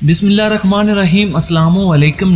बिस्मिल्लाहिर्रहमानिर्रहीम। अस्सलामुअलैकुम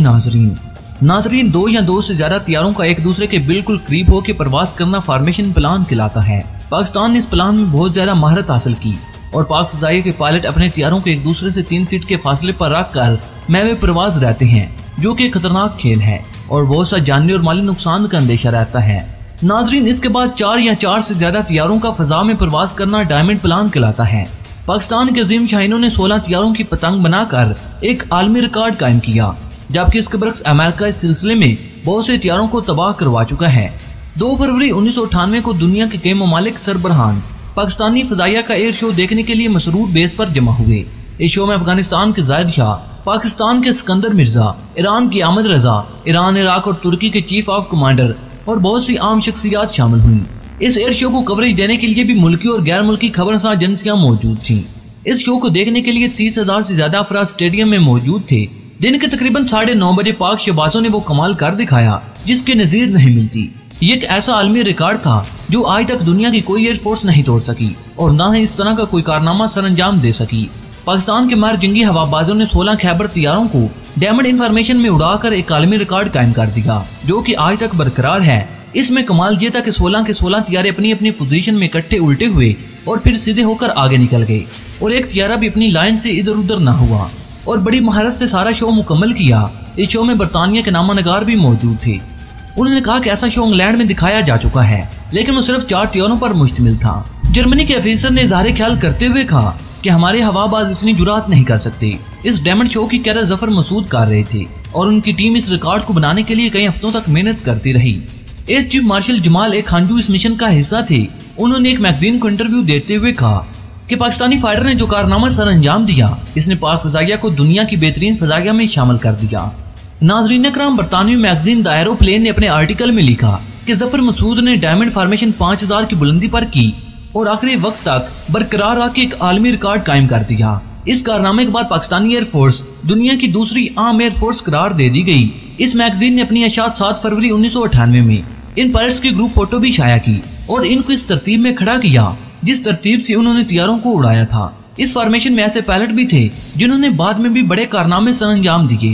नाजरीन, दो या दो से ज्यादा तैयारों का एक दूसरे के बिल्कुल करीब होकर प्रवास करना फॉर्मेशन प्लान कहलाता है। पाकिस्तान ने इस प्लान में बहुत ज्यादा महारत हासिल की और पाक फ़िज़ाइया के पायलट अपने तैयारों को एक दूसरे से 3 फीट के फासले पर रख कर महवे प्रवास रहते हैं, जो कि खतरनाक खेल है और बहुत सा जानी और माली नुकसान का अंदेशा रहता है। नाजरीन, इसके बाद 4 या 4 से ज्यादा तैयारों का फजा में प्रवास करना डायमंड प्लान कहलाता है। पाकिस्तान के अजीम शाहीनों ने 16 तैयारों की पतंग बनाकर एक आलमी रिकॉर्ड कायम किया, जबकि इसके बरक्स अमेरिका इस सिलसिले में बहुत से तैयारों को तबाह करवा चुका है। 2 फरवरी 1998 को दुनिया के कई ममालिक सरबराहान पाकिस्तानी फ़िज़ाइया का एयर शो देखने के लिए मसरूर बेस पर जमा हुए। इस शो में अफगानिस्तान के जाहिद शाह, पाकिस्तान के सिकंदर मिर्जा, ईरान की अहमद रजा, ईरान, इराक और तुर्की के चीफ ऑफ कमांडर और बहुत सी आम शख्सियात शामिल हुई। इस एयर शो को कवरेज देने के लिए भी मुल्की और गैर मुल्की खबरसां एजेंसियां मौजूद थीं। इस शो को देखने के लिए 30,000 से ज्यादा अफराद स्टेडियम में मौजूद थे। दिन के तकरीबन 9:30 बजे पाक शहबाजों ने वो कमाल कर दिखाया जिसके नजीर नहीं मिलती। ये एक ऐसा आलमी रिकॉर्ड था जो आज तक दुनिया की कोई एयरफोर्स नहीं तोड़ सकी और न ही इस तरह का कोई कारनामा सरअंजाम दे सकी। पाकिस्तान के माहिर जंगी हवाबाजों ने 16 खैबर तैयारों को डायमंड इंफॉर्मेशन में उड़ाकर एक आलमी रिकॉर्ड कायम कर दिया, जो कि आज तक बरकरार है। इसमें कमाल ये था कि 16 के 16 तैयारे अपनी अपनी पोजीशन में इकट्ठे उल्टे हुए और फिर सीधे होकर आगे निकल गए और एक तैयारा भी अपनी लाइन से इधर उधर ना हुआ और बड़ी महारत से सारा शो मुकम्मल किया। इस शो में बरतानिया के नामानगार भी मौजूद थे। उन्होंने कहा कि ऐसा शो इंग्लैंड में दिखाया जा चुका है, लेकिन वो सिर्फ 4 तैयारों पर मुश्तमिल था। जर्मनी के अफीसर ने इज़हार ख्याल करते हुए कहा कि हमारे हवाबाज इतनी जुरात नहीं कर सकते। इस डायमंड शो की कैरर जफर मसूद कर रहे थे और उनकी टीम इस रिकॉर्ड को बनाने के लिए कई हफ्तों तक मेहनत करती रही। एयर चीफ मार्शल जमाल एक खानजू इस मिशन का हिस्सा थे। उन्होंने एक मैगजीन को इंटरव्यू देते हुए कहा कि पाकिस्तानी फाइटर ने जो कारनामा सर अंजाम दिया, इसने पाक फ़िज़ाइया को दुनिया की बेहतरीन फ़िज़ाइया में शामिल कर दिया। नाज़रीन इकराम, बरतानवी मैगजीन द एरोप्लेन ने अपने आर्टिकल में लिखा कि जफर मसूद ने डायमंड फॉर्मेशन 5000 की बुलंदी पर की और आखिरी वक्त तक बरकरार आके एक आलमी रिकॉर्ड कायम कर दिया। इस कारनामे के बाद पाकिस्तानी एयरफोर्स दुनिया की दूसरी आम एयरफोर्स करार दे दी गई। इस मैगजीन ने अपनी अशात 7 फरवरी 1998 में इन पायलट्स की ग्रुप फोटो भी शाया की और इनको इस तरतीब में खड़ा किया जिस तरतीब से उन्होंने तैयारों को उड़ाया था। इस फॉर्मेशन में ऐसे पायलट भी थे जिन्होंने बाद में भी बड़े कारनामे सरअंजाम दिए,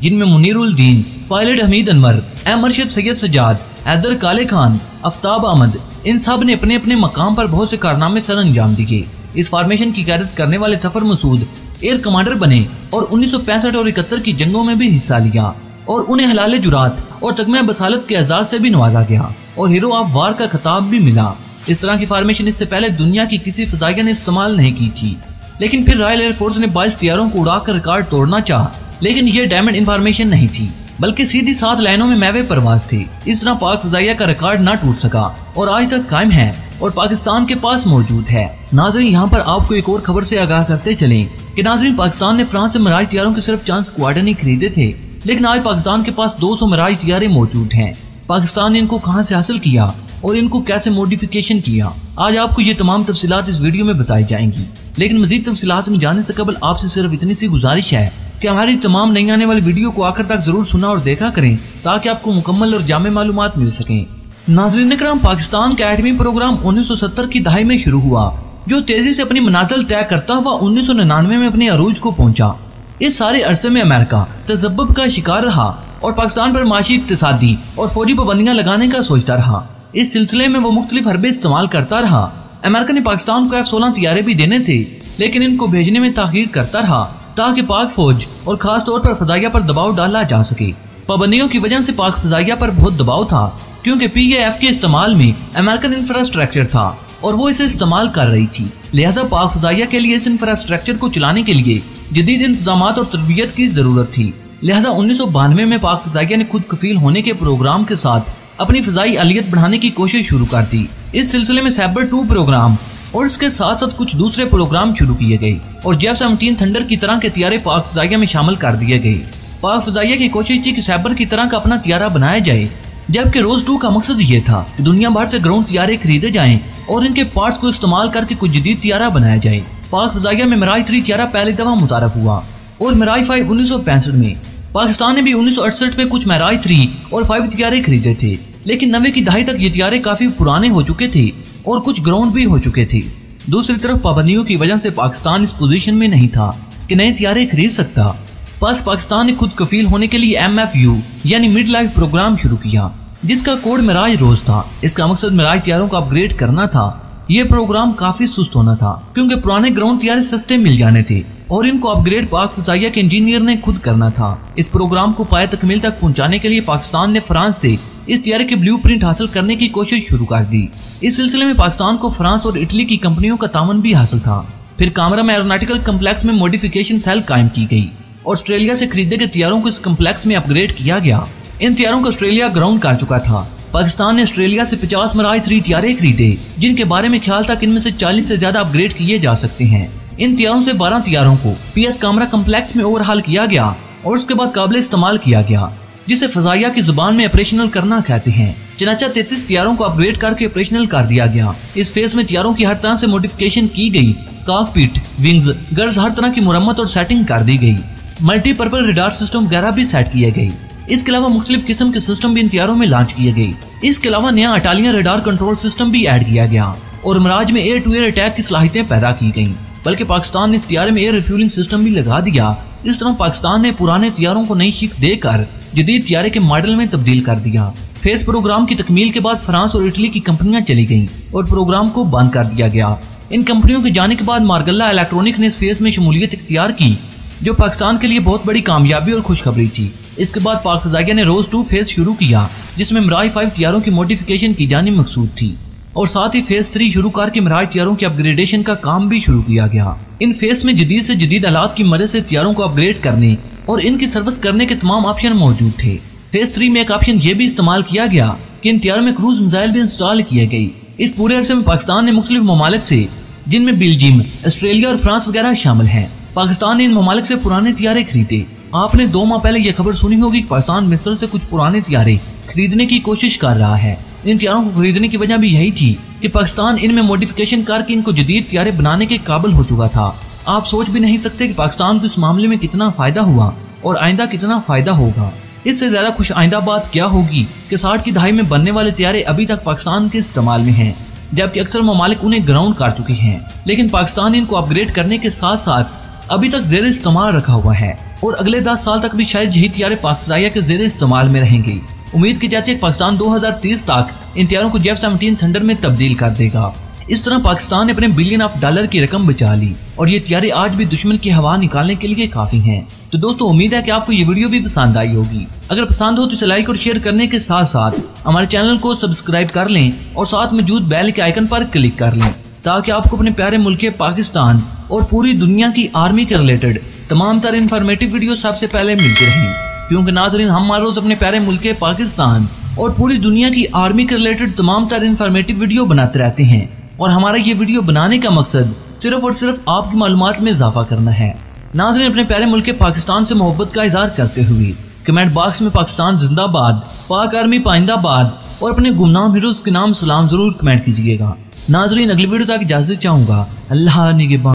जिनमें मुनीरुल दीन, पायलट हमीद अनवर, एम अरशद सैयद सजाद, हैदर काले खान, आफ्ताब अहमद, इन सब ने अपने अपने मकाम पर बहुत से कारनामे सरअंजाम दिए। इस फॉर्मेशन की क़यादत करने वाले जफर मसूद एयर कमांडर बने और 1965 और 71 की जंगों में भी हिस्सा लिया और उन्हें हलाले जुरात और तगमे बसालत के एजाज से भी नवाजा गया और हीरो ऑफ वार का खिताब भी मिला। इस तरह की फॉर्मेशन इससे पहले दुनिया की किसी फ़िज़ाइया ने इस्तेमाल नहीं की थी, लेकिन फिर रॉयल एयरफोर्स ने 22 तैयारों को उड़ाकर रिकॉर्ड तोड़ना चाहा, लेकिन यह डायमंड इंफॉर्मेशन नहीं थी बल्कि सीधी 7 लाइनों में महवे प्रवास थी। इस तरह पाक फ़िज़ाइया का रिकॉर्ड न टूट सका और आज तक कायम है और पाकिस्तान के पास मौजूद है। नाज़रीन, यहाँ पर आपको एक और खबर से आगाह करते चलें कि नाज़रीन, पाकिस्तान ने फ्रांस से मिराज तैयारों के सिर्फ 4 स्क्वाड्रन ही खरीदे थे, लेकिन आज पाकिस्तान के पास 200 मिराज तैयारे मौजूद हैं। पाकिस्तान ने इनको कहां से हासिल किया और इनको कैसे मॉडिफिकेशन किया, आज आपको ये तमाम तफसीलात इस वीडियो में बताई जाएंगी। लेकिन मजीद तफसीलात में जाने से कबल आपसे सिर्फ इतनी सी गुजारिश है कि हमारी तमाम नई आने वाली वीडियो को आखिर तक जरूर सुना और देखा करें ताकि आपको मुकम्मल और जामे मालूमात मिल सकें। नाज़रीन इकराम, पाकिस्तान का एटमी प्रोग्राम 1970 की दहाई में शुरू हुआ, जो तेजी से अपनी मनाजिल तय करता हुआ 1999 में अपने अरूज को पहुंचा। इस सारे अरसे में अमेरिका तजब्बुब का शिकार रहा और पाकिस्तान पर माशी, इक्तिसादी और फौजी पाबंदियां लगाने का सोचता रहा। इस सिलसिले में वो मुख्तलिफ हरबे इस्तेमाल करता रहा। अमेरिका ने पाकिस्तान को F-16 तैयारे भी देने थे, लेकिन इनको भेजने में ताखीर करता रहा ताकि पाक फौज और खास तौर पर फ़िज़ाइया पर दबाव डाला जा सके। पाबंदियों की वजह से पाक फ़िज़ाइया पर बहुत दबाव था, क्योंकि PAF के इस्तेमाल में अमेरिकन इंफ्रास्ट्रक्चर था और वो इसे इस्तेमाल कर रही थी। लिहाजा पाक फ़िज़ाइया के लिए इस इंफ्रास्ट्रक्चर को चलाने के लिए जदीद इंतजामात और तरबियत की जरूरत थी। लिहाजा 1992 में पाक फ़िज़ाइया ने खुद कफील होने के प्रोग्राम के साथ अपनी फ़िज़ाई आलियत बढ़ाने की कोशिश शुरू कर दी। इस सिलसिले में सैबर 2 प्रोग्राम और इसके साथ साथ कुछ दूसरे प्रोग्राम शुरू किए गए और J-17 थंडर की तरह के तैयारे पाक फ़िज़ाइया में शामिल कर दिए गए। पाक फ़िज़ाइया की कोशिश थी कि सैबर की तरह का अपना तैयारा बनाया जाए, जबकि रोज 2 का मकसद ये था कि दुनिया भर से ग्राउंड तैयारे खरीदे जाएं और इनके पार्ट्स को इस्तेमाल करके कुछ जदीद तैयारा बनाया जाए। पाक फ़िज़ाइया में मिराज 3 तैयारा पहली दफा मुतारफ हुआ और मिराज 5 1965 में। पाकिस्तान ने भी 1968 में कुछ मिराज 3 और 5 तैयारे खरीदे थे, लेकिन 90 की दहाई तक ये तैयारे काफी पुराने हो चुके थे और कुछ ग्राउंड भी हो चुके थे। दूसरी तरफ पाबंदियों की वजह से पाकिस्तान इस पोजीशन में नहीं था कि नए तैयारे खरीद सकता। बस पाकिस्तान ने खुद कफील होने के लिए MFU यानी मिड लाइफ प्रोग्राम शुरू किया, जिसका कोड मिराज रोज था। इसका मकसद मिराज तैयारों को अपग्रेड करना था। ये प्रोग्राम काफी सुस्त होना था क्योंकि पुराने ग्राउंड तैयारे सस्ते मिल जाने थे और इनको अपग्रेड पाक फ़िज़ाइया के इंजीनियर ने खुद करना था। इस प्रोग्राम को पाए तकमील तक पहुंचाने के लिए पाकिस्तान ने फ्रांस से इस तैयारे के ब्लूप्रिंट हासिल करने की कोशिश शुरू कर दी। इस सिलसिले में पाकिस्तान को फ्रांस और इटली की कंपनियों का तामन भी हासिल था। फिर कामराम एरोनॉटिकल कम्प्लेक्स में मॉडिफिकेशन सेल कायम की गई। ऑस्ट्रेलिया से खरीदे गए तैयारों को इस कम्प्लेक्स में अपग्रेड किया गया। इन तैयारों को ऑस्ट्रेलिया ग्राउंड कर चुका था। पाकिस्तान ने ऑस्ट्रेलिया से 50 मिराज 3 तैयारे खरीदे, जिनके बारे में ख्याल था कि इनमें से 40 से ज्यादा अपग्रेड किए जा सकते हैं। इन तैयारों से 12 तैयारों को PS कामरा कम्प्लेक्स में ओवरहाल किया गया और उसके बाद काबिल इस्तेमाल किया गया, जिसे फ़िज़ाइया की जुबान में ऑपरेशनल करना कहते हैं। चनाचा 33 तैयारों को अपग्रेड करके ऑपरेशनल कर दिया गया। इस फेज में तैयारों की हर तरह से मॉडिफिकेशन की गई। कॉकपिट, विंग्स, गर्ल्स हर तरह की मुरम्मत और सेटिंग कर दी गई। मल्टीपर्पल रडार सिस्टम वगैरह भी सेट किए गए। इसके अलावा मुख्तलिफ किस्म के सिस्टम भी इन तैयारों में लॉन्च किए गए। इसके अलावा नया इटालियन रडार कंट्रोल सिस्टम भी ऐड किया गया और मिराज में एयर टू एयर अटैक की सलाहियतें पैदा की गयी। बल्कि पाकिस्तान ने इस तैयारे में एयर रिफ्यूलिंग सिस्टम भी लगा दिया। इस तरह पाकिस्तान ने पुराने तैयारों को नई शिक देकर जदीद तैयारे के मॉडल में तब्दील कर दिया। फेज प्रोग्राम की तकमील के बाद फ्रांस और इटली की कंपनियां चली गईं और प्रोग्राम को बंद कर दिया गया। इन कंपनियों के जाने के बाद मार्गल्ला इलेक्ट्रॉनिक ने इस फेज में शमूलियत इख्तियार की, जो पाकिस्तान के लिए बहुत बड़ी कामयाबी और खुशखबरी थी। इसके बाद पाक फ़िज़ाइया ने रोज 2 फेज शुरू किया, जिसमें मिराज 5 तैयारों की मॉडिफिकेशन की जानी मकसूद थी और साथ ही फेज 3 शुरू करके मिराज तैयारों की अपग्रेडेशन का काम भी शुरू किया गया। इन फेज में जदीद से जदीद आलात की मदद से तैयारों को अपग्रेड करने और इनकी सर्विस करने के तमाम ऑप्शन मौजूद थे। फेज 3 में एक ऑप्शन ये भी इस्तेमाल किया गया कि इन तैयारों में क्रूज मिसाइल भी इंस्टॉल किए गए। इस पूरे अरसे में पाकिस्तान ने मुख्तलिफ ममालिक से, जिनमें बेल्जियम, ऑस्ट्रेलिया और फ्रांस वगैरह शामिल हैं, पाकिस्तान ने इन ममालिक से पुराने तैयारे खरीदे। आपने 2 माह पहले यह खबर सुनी होगी कि पाकिस्तान मिस्र से कुछ पुराने तैयारे खरीदने की कोशिश कर रहा है। इन तैयारों को खरीदने की वजह भी यही थी कि पाकिस्तान इनमें मॉडिफिकेशन करके इनको जदीद तैयारे बनाने के काबिल हो चुका था। आप सोच भी नहीं सकते कि पाकिस्तान को इस मामले में कितना फायदा हुआ और आइंदा कितना फायदा होगा। इससे ज्यादा खुश आइंदा बात क्या होगी कि 60 की दहाई में बनने वाले तैयारे अभी तक पाकिस्तान के इस्तेमाल में हैं, जबकि अक्सर ममालिक उन्हें ग्राउंड कर चुके हैं। लेकिन पाकिस्तान इनको अपग्रेड करने के साथ साथ अभी तक ज़ेर इस्तेमाल रखा हुआ है और अगले 10 साल तक भी शायद यही तैयारे पाक फ़िज़ाइया के ज़ेर इस्तेमाल में रहेंगे। उम्मीद की जाती है कि पाकिस्तान 2030 तक इन तैयारों को F-17 थंडर में तब्दील कर देगा। इस तरह पाकिस्तान ने अपने बिलियन ऑफ डॉलर की रकम बचा ली और ये तैयारे आज भी दुश्मन की हवा निकालने के लिए काफी हैं। तो दोस्तों, उम्मीद है कि आपको ये वीडियो भी पसंद आई होगी। अगर पसंद हो तो इसे लाइक और शेयर करने के साथ साथ हमारे चैनल को सब्सक्राइब कर लें और साथ मौजूद बेल के आइकन पर क्लिक कर लें, ताकि आपको अपने प्यारे मुल्क पाकिस्तान और पूरी दुनिया की आर्मी के रिलेटेड तमाम तरह इन्फॉर्मेटिव वीडियो सबसे पहले मिलते रहें। क्योंकि नाज़रीन, हम हर रोज अपने प्यारे मुल्क पाकिस्तान और पूरी दुनिया की आर्मी के रिलेटेड तमाम तरह इन्फॉर्मेटिव वीडियो बनाते रहते हैं और हमारा ये वीडियो बनाने का मकसद सिर्फ और सिर्फ आपकी मालूमात में इजाफा करना है। नाज़रीन, अपने प्यारे मुल्क पाकिस्तान से मोहब्बत का इजहार करते हुए कमेंट बॉक्स में पाकिस्तान जिंदाबाद, पाक आर्मी पाइंदाबाद और अपने गुमनाम हीरोज के नाम सलाम जरूर कमेंट कीजिएगा। नाज़रीन, अगली वीडियो तक इजाजत चाहूंगा। अल्लाह निगहबान।